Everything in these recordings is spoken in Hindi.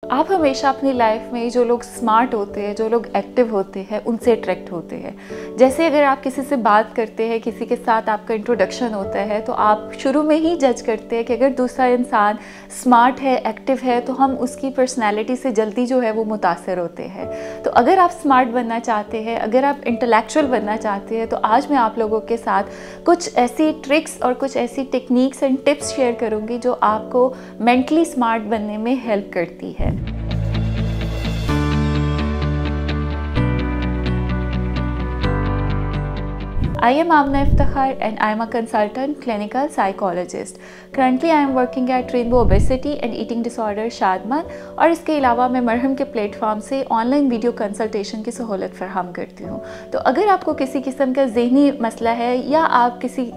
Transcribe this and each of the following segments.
आप हमेशा अपनी लाइफ में जो लोग स्मार्ट होते हैं, जो लोग एक्टिव होते हैं, उनसे अट्रैक्ट होते हैं। जैसे अगर आप किसी से बात करते हैं, किसी के साथ आपका इंट्रोडक्शन होता है, तो आप शुरू में ही जज करते हैं कि अगर दूसरा इंसान स्मार्ट है, एक्टिव है, तो हम उसकी पर्सनैलिटी से जल्दी जो है वो मुतासर होते हैं। तो अगर आप स्मार्ट बनना चाहते हैं, अगर आप इंटेलेक्चुअल बनना चाहते हैं, तो आज मैं आप लोगों के साथ कुछ ऐसी ट्रिक्स और कुछ ऐसी टेक्निक्स एंड टिप्स शेयर करूँगी जो आपको मेंटली स्मार्ट बनने में हेल्प करती है। I am Amna Iftikhar and I am a consultant clinical psychologist. Currently I am working at Rainbow Obesity and Eating Disorder Shadman, और इसके अलावा मैं मरहम के प्लेटफॉर्म से ऑनलाइन वीडियो कंसल्टेशन की सहूलत फराहम करती हूँ। तो अगर आपको किसी किस्म का ज़हनी मसला है या आप किसी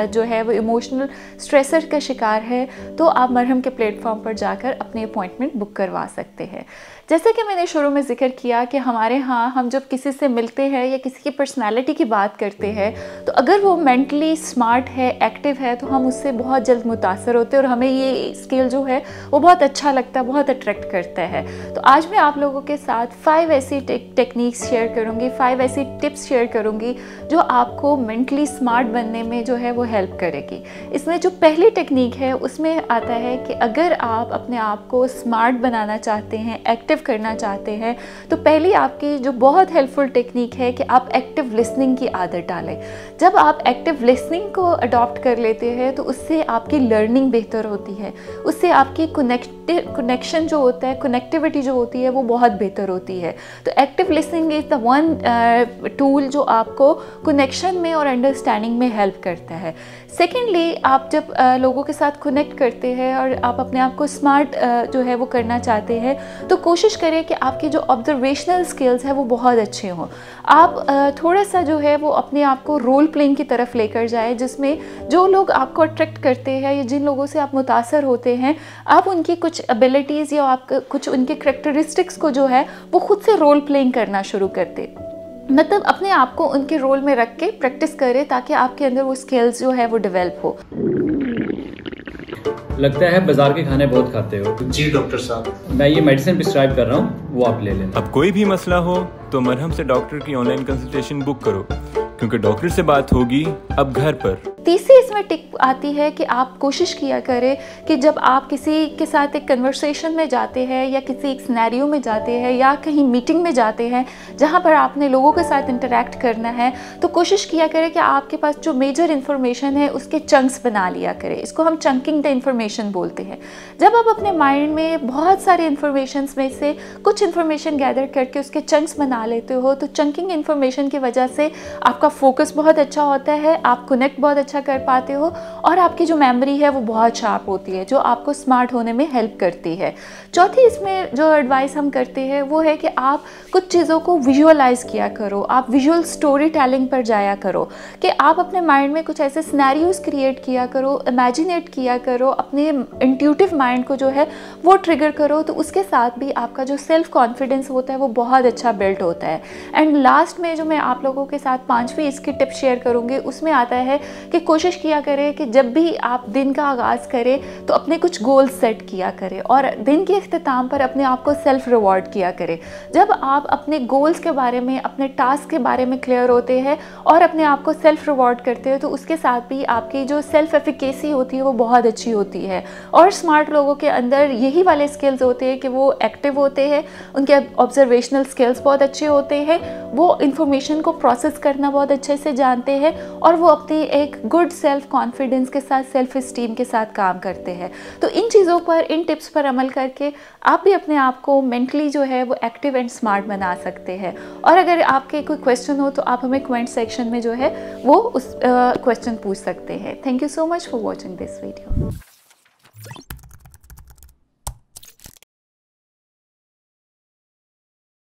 जो है वो इमोशनल स्ट्रेसर का शिकार है, तो आप मरहम के प्लेटफॉर्म पर जाकर अपनी अपॉइंटमेंट बुक करवा सकते हैं। जैसे कि मैंने शुरू में जिक्र किया कि हमारे यहाँ हम जब किसी से मिलते हैं या किसी की पर्सनालिटी की बात करते हैं, तो अगर वो मेंटली स्मार्ट है, एक्टिव है, तो हम उससे बहुत जल्द मुतासर होते हैं और हमें ये स्किल जो है वो बहुत अच्छा लगता है, बहुत अट्रैक्ट करता है। तो आज मैं आप लोगों के साथ 5 ऐसी टेक्निक्स शेयर करूँगी, 5 ऐसी टिप्स शेयर करूँगी जो आपको मेंटली स्मार्ट बनने में जो है वो हेल्प करेगी। इसमें जो पहली टेक्निक है उसमें आता है कि अगर आप अपने आप को स्मार्ट बनाना चाहते हैं, एक्टिव करना चाहते हैं, तो पहली आपकी जो बहुत हेल्पफुल टेक्निक है कि आप एक्टिव लिसनिंग की आदत डालें। जब आप एक्टिव लिसनिंग को अडॉप्ट कर लेते हैं तो उससे आपकी लर्निंग बेहतर होती है, उससे आपकी कनेक्शन जो होता है, कनेक्टिविटी जो होती है वो बहुत बेहतर होती है। तो active listening is the one tool जो आपको कनेक्शन में और अंडरस्टैंडिंग में हेल्प करता है। सेकेंडली, आप जब लोगों के साथ कनेक्ट करते हैं और आप अपने आप को स्मार्ट जो है वो करना चाहते हैं, तो कोशिश करें कि आपकी जो ऑब्जर्वेशनल स्किल्स है वो बहुत अच्छे हों। आप थोड़ा सा जो है वो अपने आप को रोल प्लेइंग की तरफ लेकर जाए, जिसमें जो लोग आपको अट्रैक्ट करते हैं या जिन लोगों से आप मुतासर होते हैं, आप उनकी कुछ एबिलिटीज़ या आप कुछ उनके करैक्टरिस्टिक्स को जो है वो खुद से रोल प्लेइंग करना शुरू करते, मतलब अपने आप को उनके रोल में रख के प्रैक्टिस करें ताकि आपके अंदर वो स्किल्स जो है वो डेवलप हो। लगता है बाजार के खाने बहुत खाते हो। जी डॉक्टर साहब, मैं ये मेडिसिन प्रिस्क्राइब कर रहा हूँ, वो आप ले लेना। अब कोई भी मसला हो तो मरहम से डॉक्टर की ऑनलाइन कंसल्टेशन बुक करो, क्योंकि डॉक्टर से बात होगी अब घर पर। तीसरी इसमें टिप आती है कि आप कोशिश किया करें कि जब आप किसी के साथ एक कन्वर्सेशन में जाते हैं या किसी एक सिनेरियो में जाते हैं या कहीं मीटिंग में जाते हैं जहां पर आपने लोगों के साथ इंटरेक्ट करना है, तो कोशिश किया करें कि आपके पास जो मेजर इन्फॉर्मेशन है उसके चंक्स बना लिया करें। इसको हम चंकिंग द इन्फॉर्मेशन बोलते हैं। जब आप अपने माइंड में बहुत सारे इन्फॉर्मेशन में से कुछ इन्फॉर्मेशन गैदर करके उसके चंक्स बना लेते हो, तो चंकिंग इन्फॉर्मेशन की वजह से आपका फोकस बहुत अच्छा होता है, आप कनेक्ट बहुत अच्छा कर पाते हो और आपकी जो मेमोरी है वो बहुत शार्प होती है, जो आपको स्मार्ट होने में हेल्प करती है। चौथी इसमें जो एडवाइस हम करते हैं वो है कि आप कुछ चीज़ों को विजुअलाइज किया करो, आप विजुअल स्टोरी टेलिंग पर जाया करो कि आप अपने माइंड में कुछ ऐसे सिनेरियोज क्रिएट किया करो, इमेजिनेट किया करो, अपने इंट्यूटिव माइंड को जो है वो ट्रिगर करो। तो उसके साथ भी आपका जो सेल्फ कॉन्फिडेंस होता है वो बहुत अच्छा बिल्ड होता है। एंड लास्ट में जो मैं आप लोगों के साथ 5वीं इसकी टिप शेयर करूँगी, उसमें आता है कि कोशिश किया करें कि जब भी आप दिन का आगाज़ करें तो अपने कुछ गोल्स सेट किया करें और दिन के इख्तिताम पर अपने आप को सेल्फ रिवॉर्ड किया करें। जब आप अपने गोल्स के बारे में, अपने टास्क के बारे में क्लियर होते हैं और अपने आप को सेल्फ रिवॉर्ड करते हैं, तो उसके साथ भी आपकी जो सेल्फ एफिकेसी होती है वो बहुत अच्छी होती है। और स्मार्ट लोगों के अंदर यही वाले स्किल्स होते हैं कि वो एक्टिव होते हैं, उनके ऑब्जर्वेशनल स्किल्स बहुत अच्छे होते हैं, वो इंफॉर्मेशन को प्रोसेस करना बहुत अच्छे से जानते हैं और वो अपनी एक गुड सेल्फ कॉन्फिडेंस के साथ, सेल्फ इस्टीम के साथ काम करते हैं। तो इन चीज़ों पर, इन टिप्स पर अमल करके आप भी अपने आप को मेंटली जो है वो एक्टिव एंड स्मार्ट बना सकते हैं। और अगर आपके कोई क्वेश्चन हो तो आप हमें कमेंट सेक्शन में जो है वो उस क्वेश्चन पूछ सकते हैं। Thank you so much for watching this video.